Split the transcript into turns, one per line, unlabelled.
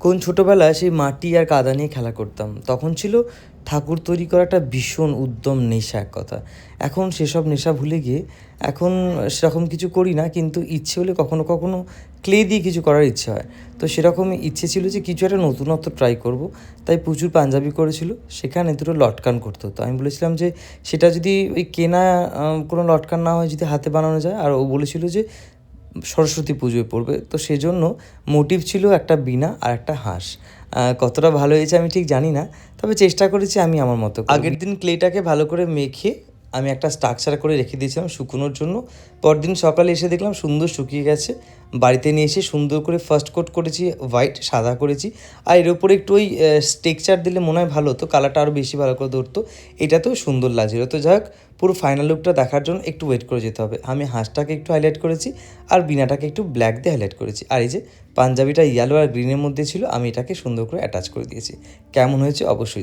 কোন ছোটোবেলায় সেই মাটি আর কাদা নিয়ে খেলা করতাম, তখন ছিল ঠাকুর তৈরি করা একটা ভীষণ উদ্যম নেশা এক কথা। এখন সেসব নেশা ভুলে গিয়ে এখন সেরকম কিছু করি না, কিন্তু ইচ্ছে হলে কখনো কখনো ক্লে দিয়ে কিছু করার ইচ্ছে হয়। তো সেরকম ইচ্ছে ছিল যে কিছু একটা নতুনত্ব ট্রাই করব। তাই প্রচুর পাঞ্জাবি করেছিল, সেখানে দুটো লটকান করতে হতো। আমি বলেছিলাম যে সেটা যদি ওই কেনা কোনো লটকান না হয়, যদি হাতে বানানো যায়। আর ও বলেছিল যে সরস্বতী পুজোয় পড়বে, তো সেজন্য মোটিভ ছিল একটা বীণা আর একটা হাঁস। কতটা ভালো হয়েছে আমি ঠিক জানি না, তবে চেষ্টা করেছি আমি আমার মতো করে। আগের দিন ক্লেটাকে ভালো করে মেখে আমি একটা স্ট্রাকচার করে রেখে দিয়েছিলাম শুকোনোর জন্য। পরদিন সকালে এসে দেখলাম সুন্দর শুকিয়ে গেছে। বাড়িতে নিয়ে এসে সুন্দর করে ফার্স্ট কোট করেছি, হোয়াইট সাদা করেছি। আর এর উপরে একটু ওই টেক্সচার দিলে মনে হয় ভালো হতো, কালারটা আরও বেশি ভালো করে ধরতো। এটাতেও সুন্দর লাগছিল। তো যাই হোক, পুরো ফাইনাল লুকটা দেখার জন্য একটু ওয়েট করে যেতে হবে। আমি হাঁসটাকে একটু হাইলাইট করেছি আর বীণাটাকে একটু ব্ল্যাক দিয়ে হাইলাইট করেছি। আর এই যে পাঞ্জাবিটা ইয়েলো আর গ্রিনের মধ্যে ছিল, আমি এটাকে সুন্দর করে অ্যাটাচ করে দিয়েছি। কেমন হয়েছে অবশ্যই।